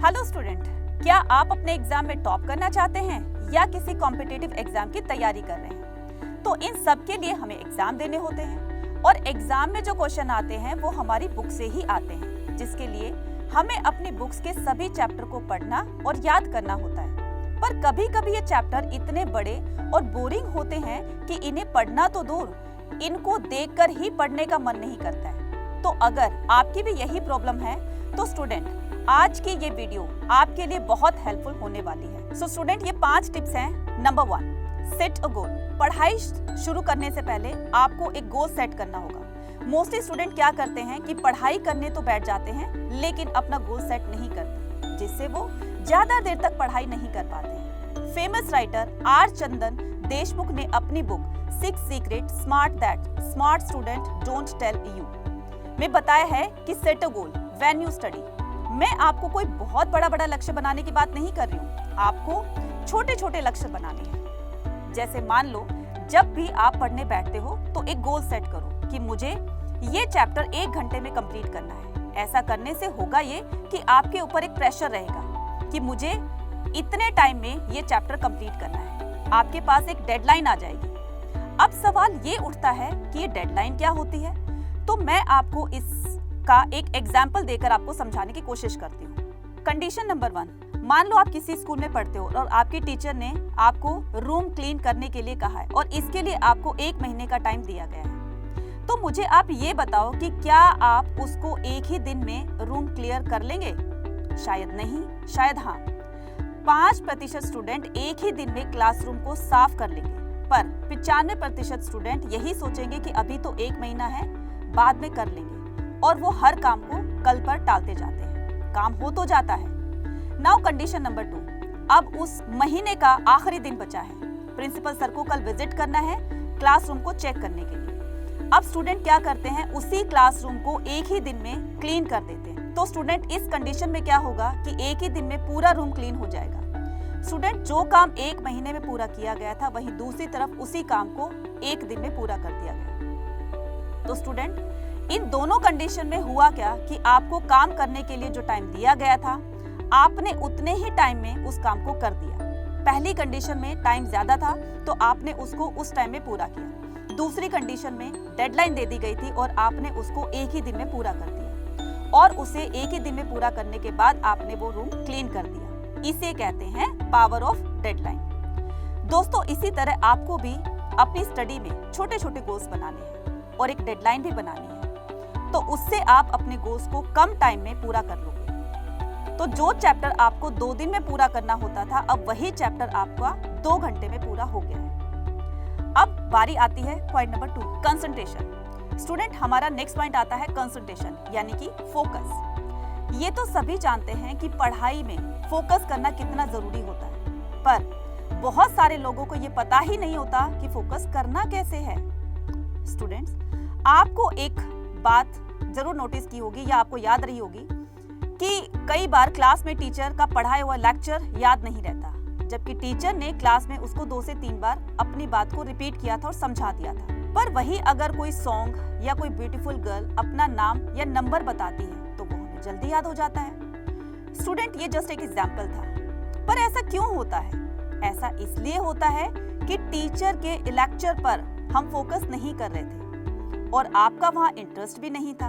Hello student, क्या आप अपने एग्जाम में टॉप करना चाहते हैं या किसी कॉम्पिटिटिव एग्जाम की तैयारी कर रहे हैं? तो इन सब के लिए हमें एग्जाम देने होते हैं और एग्जाम में जो क्वेश्चन आते हैं वो हमारी बुक से ही आते हैं, जिसके लिए हमें अपनी बुक्स के सभी चैप्टर को पढ़ना और याद करना होता है। पर कभी कभी ये चैप्टर इतने बड़े और बोरिंग होते हैं कि इन्हें पढ़ना तो दूर, इनको देखकर ही पढ़ने का मन नहीं करता है। तो अगर आपकी भी यही प्रॉब्लम है तो स्टूडेंट, आज की ये वीडियो आपके लिए बहुत हेल्पफुल होने वाली है। सो स्टूडेंट, ये 5 टिप्स हैं। नंबर 1, सेट अ गोल। पढ़ाई शुरू करने से पहले आपको एक गोल सेट करना होगा। मोस्टली स्टूडेंट क्या करते हैं कि पढ़ाई करने तो बैठ जाते हैं लेकिन अपना गोल सेट नहीं करते, जिससे वो ज्यादा देर तक पढ़ाई नहीं कर पाते हैं। Famous writer R Chandan Deshmukh ने अपनी book 6 secret smart that smart student don't tell you में बताया है कि set a goal when you study. मैं आपको कोई बहुत बड़ा लक्ष्य बनाने की बात नहीं कर रही हूँ, आपको छोटे छोटे लक्ष्य बनाने हैं। जैसे मान लो, जब भी आप पढ़ने बैठते हो तो एक गोल सेट करो कि मुझे ये चैप्टर 1 घंटे में कंप्लीट करना है। ऐसा करने से होगा ये कि आपके ऊपर एक प्रेशर रहेगा कि मुझे इतने टाइम में ये चैप्टर कंप्लीट करना है। आपके पास एक डेडलाइन आ जाएगी। अब सवाल ये उठता है कि ये डेडलाइन क्या होती है, तो मैं आपको इसका एक एग्जाम्पल देकर आपको समझाने की कोशिश करती हूँ। कंडीशन नंबर 1, मान लो आप किसी स्कूल में पढ़ते हो और आपकी टीचर ने आपको रूम क्लीन करने के लिए कहा है और इसके लिए आपको 1 महीने का टाइम दिया गया है। तो मुझे आप ये बताओ कि क्या आप उसको एक ही दिन में रूम क्लियर कर लेंगे? शायद नहीं, शायद हाँ। 5% स्टूडेंट एक ही दिन में क्लासरूम को साफ कर लेंगे, पर 95% स्टूडेंट यही सोचेंगे कि अभी तो 1 महीना है, बाद में कर लेंगे, और वो हर काम को कल पर टालते जाते हैं। काम हो तो जाता है। नाउ कंडीशन नंबर 2, अब उस महीने का आखिरी दिन बचा है। प्रिंसिपल सर को कल विजिट करना है क्लासरूम को चेक करने के लिए। अब स्टूडेंट क्या करते हैं, उसी क्लासरूम को एक ही दिन में क्लीन कर देते हैं। तो स्टूडेंट, इस कंडीशन में क्या होगा कि एक ही दिन में पूरा रूम क्लीन हो जाएगा। स्टूडेंट, जो काम 1 महीने में पूरा किया गया था, वहीं दूसरी तरफ उसी काम को 1 दिन में पूरा कर दिया गया। तो स्टूडेंट, इन दोनों कंडीशन में हुआ क्या कि आपको काम करने के लिए जो टाइम दिया गया था, आपने उतने ही टाइम में उस काम को कर दिया। पहली कंडीशन में टाइम ज्यादा था तो आपने उसको उस टाइम में पूरा किया। दूसरी कंडीशन में डेडलाइन दे दी गई थी और आपने उसको एक ही दिन में पूरा कर दिया, और उसे एक ही दिन में पूरा करने के बाद आपने वो रूम क्लीन कर दिया। इसे कहते हैं पावर ऑफ डेडलाइन। दोस्तों, इसी तरह आपको भी अपनी स्टडी में छोटे छोटे गोल्स बनाने हैं और एक डेडलाइन भी बनानी है, तो उससे आप अपने गोल्स को कम टाइम में पूरा कर लोगे। तो जो चैप्टर आपको 2 दिन में पूरा करना होता था, अब वही चैप्टर आपका 2 घंटे में पूरा हो गया है। अब बारी आती है पॉइंट नंबर 2, कंसंट्रेशन। स्टूडेंट, हमारा नेक्स्ट पॉइंट आता है कंसंट्रेशन, यानी कि फोकस। ये तो सभी जानते हैं कि पढ़ाई में फोकस करना कितना जरूरी होता है, पर बहुत सारे लोगों को ये पता ही नहीं होता कि फोकस करना कैसे है। स्टूडेंट्स, आपको एक बात जरूर नोटिस की होगी या आपको याद रही होगी कि कई बार क्लास में टीचर का पढ़ाया हुआ लेक्चर याद नहीं रहता, जबकि टीचर ने क्लास में उसको 2 से 3 बार अपनी बात को रिपीट किया था और समझा दिया था। पर वही अगर कोई सॉन्ग या कोई ब्यूटीफुल गर्ल अपना नाम या नंबर बताती है तो वो हमें जल्दी याद हो जाता है। स्टूडेंट, ये जस्ट एक एग्जाम्पल था, पर ऐसा क्यों होता है? ऐसा इसलिए होता है कि टीचर के लेक्चर पर हम फोकस नहीं कर रहे थे और आपका वहां इंटरेस्ट भी नहीं था।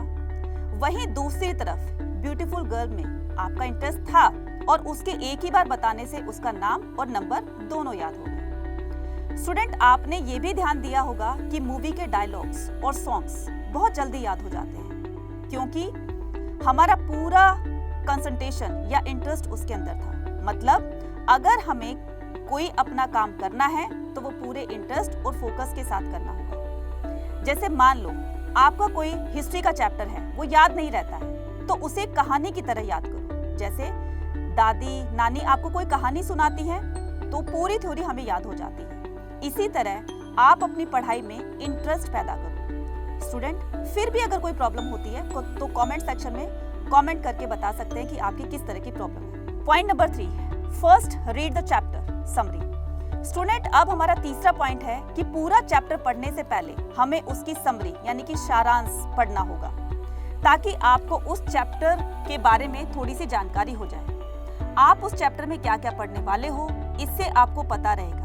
वहीं दूसरी तरफ ब्यूटीफुल गर्ल में आपका इंटरेस्ट था और उसके एक ही बार बताने से उसका नाम और नंबर दोनों याद हो गए। स्टूडेंट, आपने ये भी ध्यान दिया होगा कि मूवी के डायलॉग्स और सॉन्ग्स बहुत जल्दी याद हो जाते हैं, क्योंकि हमारा पूरा कंसंट्रेशन या इंटरेस्ट उसके अंदर था। मतलब अगर हमें कोई अपना काम करना है तो वो पूरे इंटरेस्ट और फोकस के साथ करना होगा। जैसे मान लो आपका कोई हिस्ट्री का चैप्टर है, वो याद नहीं रहता है, तो उसे कहानी की तरह याद करो। जैसे दादी नानी आपको कोई कहानी सुनाती है तो पूरी थ्योरी हमें याद हो जाती है। इसी तरह आप अपनी पढ़ाई में इंटरेस्ट पैदा करो। स्टूडेंट, फिर भी अगर कोई प्रॉब्लम होती है तो कमेंट सेक्शन में कमेंट करके बता सकते हैं कि आपकी किस तरह की प्रॉब्लम है। Point number 3, first read the chapter summary. Student, अब हमारा तीसरा पॉइंट है कि पूरा चैप्टर पढ़ने से पहले हमें उसकी समरी यानी कि सारांश पढ़ना होगा, ताकि आपको उस चैप्टर के बारे में थोड़ी सी जानकारी हो जाए। आप उस चैप्टर में क्या क्या पढ़ने वाले हो इससे आपको पता रहेगा।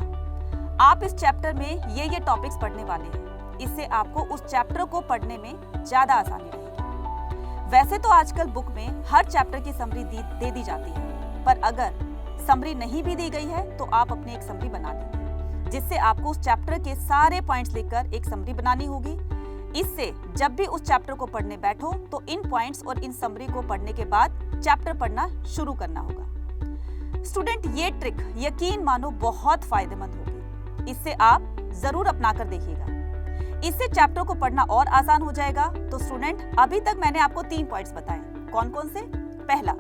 आप इस चैप्टर में ये टॉपिक्स पढ़ने वाले हैं, इससे आपको उस चैप्टर को पढ़ने में ज्यादा आसानी रहेगी। वैसे तो आजकल बुक में हर चैप्टर की समरी दे दी जाती है, पर अगर समरी नहीं भी दी गई है तो आप अपनी एक समरी बना लीजिए, जिससे आपको उस चैप्टर के सारे पॉइंट्स लिखकर एक समरी बनानी होगी। इससे जब भी उस चैप्टर को पढ़ने बैठो तो इन पॉइंट्स और इन समरी को पढ़ने के बाद चैप्टर पढ़ना शुरू करना होगा। स्टूडेंट, ये ट्रिक यकीन मानो बहुत फायदेमंद होगी, इससे आप जरूर अपना कर देखिएगा। इससे चैप्टर को पढ़ना और आसान हो जाएगा। तो स्टूडेंट, अभी तक मैंने आपको 3 पॉइंट्स बताए। कौन कौन से? पहला,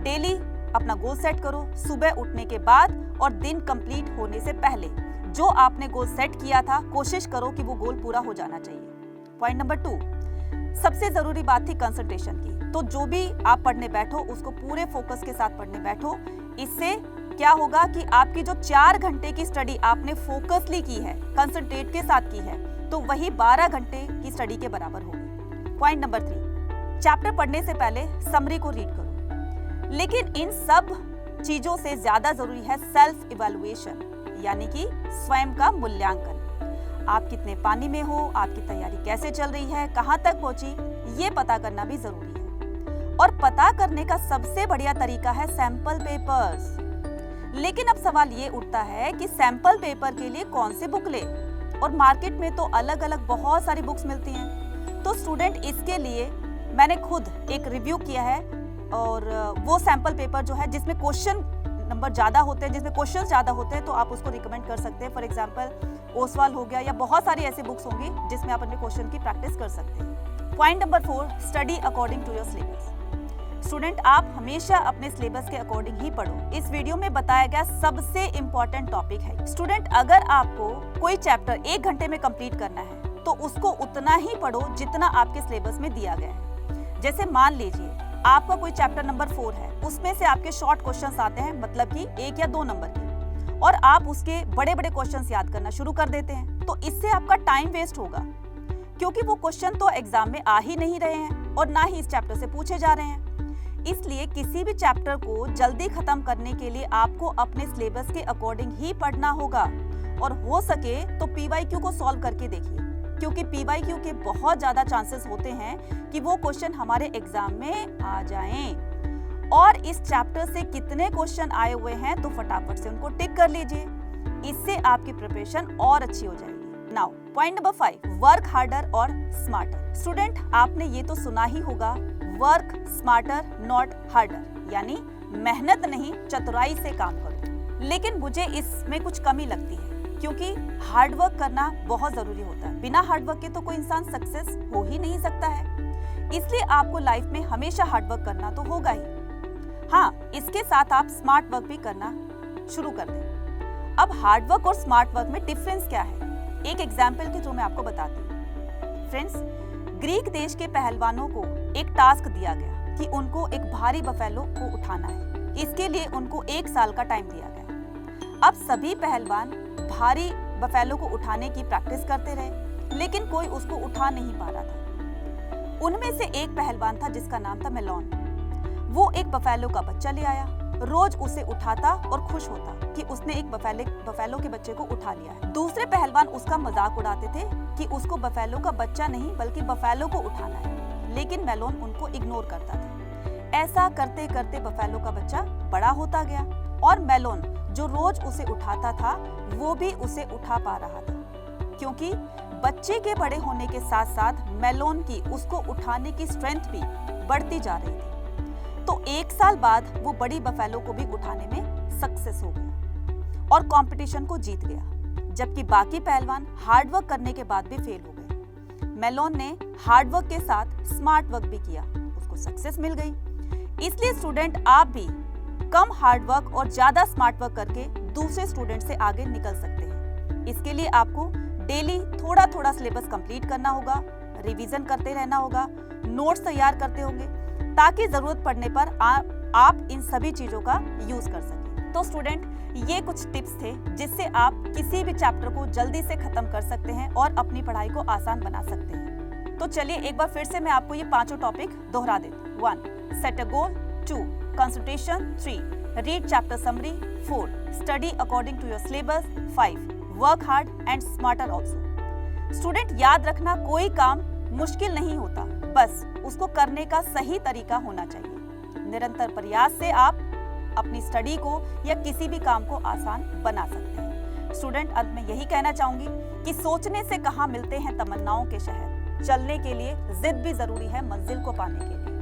डेली अपना गोल सेट करो। सुबह उठने के बाद और दिन कंप्लीट होने से पहले जो आपने गोल सेट किया था, कोशिश करो कि वो गोल पूरा हो जाना चाहिए। पॉइंट नंबर 2, सबसे जरूरी बात थी कंसंट्रेशन की। तो जो भी आप पढ़ने बैठो उसको पूरे फोकस के साथ पढ़ने बैठो। इससे क्या होगा कि आपकी जो 4 घंटे की स्टडी आपने फोकसली की है, कंसंट्रेट के साथ की है, तो वही 12 घंटे की स्टडी के बराबर होगी। पॉइंट नंबर 3, चैप्टर पढ़ने से पहले समरी को रीड करो। लेकिन इन सब चीजों से ज्यादा जरूरी है सेल्फ इवैल्यूएशन, यानी कि स्वयं का मूल्यांकन। आप कितने पानी में हो, आपकी तैयारी कैसे चल रही है, कहां तक पहुंची, ये पता करना भी जरूरी है। और पता करने का सबसे बढ़िया तरीका है सैंपल पेपर्स। लेकिन अब सवाल ये उठता है कि सैंपल पेपर के लिए कौन से बुक ले, और मार्केट में तो अलग अलग बहुत सारी बुक्स मिलती हैं। तो स्टूडेंट, इसके लिए मैंने खुद एक रिव्यू किया है, और वो सैंपल पेपर जो है जिसमें क्वेश्चन नंबर ज्यादा होते हैं, जिसमें क्वेश्चन ज्यादा होते हैं, तो आप उसको रिकमेंड कर सकते हैं। फॉर एग्जांपल ओसवाल हो गया, या बहुत सारी ऐसी बुक्स होंगी जिसमें आप अपने क्वेश्चन की प्रैक्टिस कर सकते हैं। Point number 4, study according to your syllabus. Student, आप हमेशा अपने सिलेबस के अकॉर्डिंग ही पढ़ो। इस वीडियो में बताया गया सबसे इंपॉर्टेंट टॉपिक है। स्टूडेंट, अगर आपको कोई चैप्टर 1 घंटे में कंप्लीट करना है तो उसको उतना ही पढ़ो जितना आपके सिलेबस में दिया गया है। जैसे मान लीजिए आपका कोई चैप्टर नंबर 4 है, उसमें से आपके शॉर्ट क्वेश्चंस आते हैं, मतलब कि 1 या 2 नंबर के, और आप उसके बड़े बड़े क्वेश्चंस याद करना शुरू कर देते हैं, तो इससे आपका टाइम वेस्ट होगा, क्योंकि वो क्वेश्चन तो एग्जाम में आ ही नहीं रहे हैं और ना ही इस चैप्टर से पूछे जा रहे हैं। इसलिए किसी भी चैप्टर को जल्दी खत्म करने के लिए आपको अपने सिलेबस के अकॉर्डिंग ही पढ़ना होगा, और हो सके तो पीवाईक्यू को सॉल्व करके देखिए, क्योंकि पीवाईक्यू के बहुत ज्यादा चांसेस होते हैं कि वो क्वेश्चन हमारे एग्जाम में आ जाएं। और इस चैप्टर से कितने क्वेश्चन आए हुए हैं तो फटाफट से उनको टिक कर लीजिए, इससे आपकी प्रिपरेशन और अच्छी हो जाएगी। Now point number 5, work harder और स्मार्टर। स्टूडेंट, आपने ये तो सुना ही होगा, वर्क स्मार्टर नॉट हार्डर, यानी मेहनत नहीं चतुराई से काम करो। लेकिन मुझे इसमें कुछ कमी लगती है, क्योंकि हार्डवर्क करना बहुत जरूरी होता है। बिना हार्डवर्क के तो कोई इंसान सक्सेस हो ही नहीं सकता है। इसलिए आपको लाइफ में हमेशा हार्डवर्क करना तो होगा ही। हाँ, इसके साथ आप स्मार्ट वर्क भी करना शुरू कर दें। अब हार्डवर्क और स्मार्ट वर्क में डिफरेंस क्या है, एक एग्जाम्पल के थ्रू मैं आपको बताती हूँ। फ्रेंड्स, ग्रीक देश के पहलवानों को एक टास्क दिया गया कि उनको एक भारी बफेलो को उठाना है। इसके लिए उनको 1 साल का टाइम दिया गया। अब सभी पहलवान भारी बफेलो को उठाने की प्रैक्टिस करते रहे, लेकिन कोई उसको उठा नहीं पा रहा था। उनमें से एक पहलवान था जिसका नाम था मेलोन। वो एक बफेलो का बच्चा ले आया, रोज उसे उठाता और खुश होता कि उसने एक बफेलो के बच्चे को उठा लिया है। दूसरे पहलवान उसका मजाक उड़ाते थे कि उसको बफेलो का बच्चा नहीं बल्कि बफेलो को उठाना है, लेकिन मेलोन उनको इग्नोर करता था। ऐसा करते करते बफेलो का बच्चा बड़ा होता गया, और मेलोन जो रोज उसे उठाता था वो भी उसे उठा पा रहा था, क्योंकि बच्चे के बड़े होने के साथ साथ मेलोन की उसको उठाने की स्ट्रेंथ भी बढ़ती जा रही थी। तो 1 साल बाद वो बड़ी बफेलो को भी उठाने में सक्सेस हो गया और कंपटीशन को जीत गया, जबकि बाकी पहलवान हार्डवर्क करने के बाद भी फेल हो गए। मेलोन ने हार्डवर्क के साथ स्मार्ट वर्क भी किया, उसको सक्सेस मिल गई। इसलिए स्टूडेंट, आप भी कम हार्डवर्क और ज्यादा स्मार्ट वर्क करके दूसरे स्टूडेंट से आगे निकल सकते हैं। इसके लिए आपको डेली थोड़ा थोड़ा सिलेबस कंप्लीट करना होगा, रिवीजन करते रहना होगा, नोट्स तैयार करते होंगे, ताकि जरूरत पड़ने पर आप इन सभी चीजों का यूज कर सकें। तो स्टूडेंट, ये कुछ टिप्स थे जिससे आप किसी भी चैप्टर को जल्दी से खत्म कर सकते हैं और अपनी पढ़ाई को आसान बना सकते हैं। तो चलिए एक बार फिर से मैं आपको ये 5 टॉपिक दोहरा देती हूँ। 1, set a goal. 2, Concentration 3. Read chapter summary 4. Study according to your syllabus 5. Work hard and smarter also. Student याद रखना, कोई काम मुश्किल नहीं होता, बस उसको करने का सही तरीका होना चाहिए। निरंतर प्रयास से आप अपनी स्टडी को या किसी भी काम को आसान बना सकते हैं। स्टूडेंट, अंत में यही कहना चाहूंगी कि सोचने से कहाँ मिलते हैं तमन्नाओं के शहर, चलने के लिए जिद भी जरूरी है मंजिल को पाने के लिए।